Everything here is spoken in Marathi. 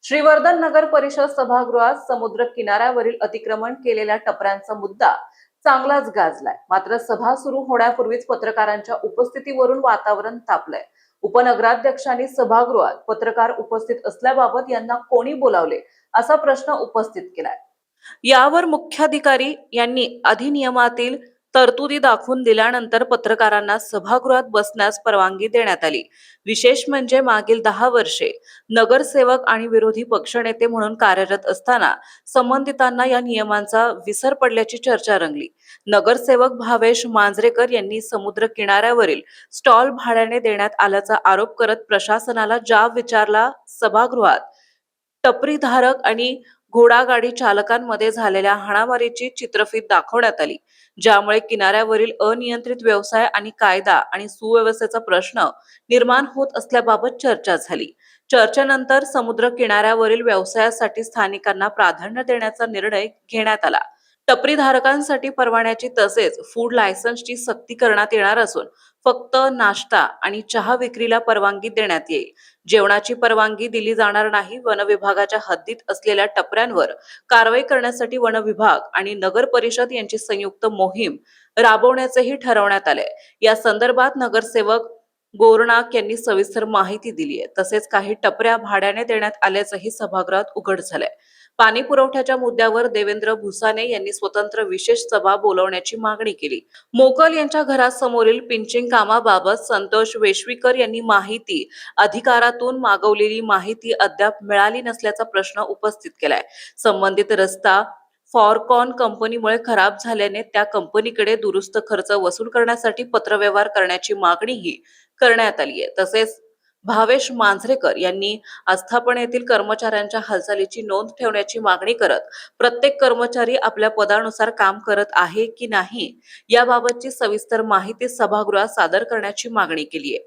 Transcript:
श्रीवर्धन नगर परिषद सभागृहात समुद्र किनाऱ्यावरील अतिक्रमण केलेल्या टपऱ्यांचा मुद्दा चांगलाच गाजलाय। मात्र सभा सुरू होण्यापूर्वीच पत्रकारांच्या उपस्थितीवरून वातावरण तापलंय। उपनगराध्यक्षांनी सभागृहात पत्रकार उपस्थित असल्याबाबत यांना कोणी बोलावले असा प्रश्न उपस्थित केलाय। यावर मुख्याधिकारी यांनी अधिनियमातील तरतुदी दाखवून दिल्यानंतर पत्रकारांना सभागृहात बसण्यास परवानगी देण्यात आली। विशेष म्हणजे मागील 10 वर्षे नगरसेवक आणि विरोधी पक्षनेते म्हणून कार्यरत असताना संबंधितांना या नियमांचा विसर पडल्याची चर्चा रंगली। नगरसेवक भावेश मांजरेकर यांनी समुद्र किनाऱ्यावरील स्टॉल भाड्याने देण्यात आल्याचा आरोप करत प्रशासनाला जाब विचारला। सभागृहात टपरीधारक आणि घोडागाडी चालकांमध्ये झालेल्या हाणामारीची चित्रफीत दाखवण्यात आली, ज्यामुळे किनाऱ्यावरील अनियंत्रित व्यवसाय आणि कायदा आणि सुव्यवस्थेचा प्रश्न निर्माण होत असल्याबाबत चर्चा झाली। चर्चेनंतर समुद्र किनाऱ्यावरील व्यवसायासाठी स्थानिकांना प्राधान्य देण्याचा निर्णय घेण्यात आला। टपरीधारकांसाठी परवान्याची तसेच फूड लायसन्सची सक्ती करण्यात येणार असून फक्त नाश्ता आणि चहा विक्रीला परवानगी देण्यात येईल। जेवणाची परवानगी दिली जाणार नाही। वन विभागाच्या हद्दीत असलेल्या टपऱ्यांवर कारवाई करण्यासाठी वन विभाग आणि नगर परिषद यांची संयुक्त मोहीम राबवण्याचेही ठरवण्यात आले। या संदर्भात नगरसेवक गोरनाक यांनी सविस्तर माहिती दिली आहे। तसेच काही टपऱ्या भाड्याने देण्यात आल्याचंही सभागृहात उघड झालंय। पाणी पुरवठ्याच्या मुद्द्यावर देवेंद्र भुसाने यांनी स्वतंत्र विशेष सभा बोलवण्याची मागणी केली। मोकल यांच्या घरासमोरील पिंचिंग कामाबाबत संतोष वेश्वीकर यांनी माहिती अधिकारातून मागवलेली माहिती अद्याप मिळाली नसल्याचा प्रश्न उपस्थित केलाय। संबंधित रस्ता फॉरकॉन कंपनीमुळे खराब झाल्याने त्या कंपनीकडे दुरुस्त खर्च वसूल करण्यासाठी पत्रव्यवहार करण्याची मागणीही करण्यात आली आहे। तसेच भावेश मांजरेकर यांनी आस्थापनेतील कर्मचाऱ्यांच्या हालचालीची नोंद ठेवण्याची मागणी करत प्रत्येक कर्मचारी आपल्या पदानुसार काम करत आहे की नाही याबाबतची सविस्तर माहिती सभागृहात सादर करण्याची मागणी केली आहे।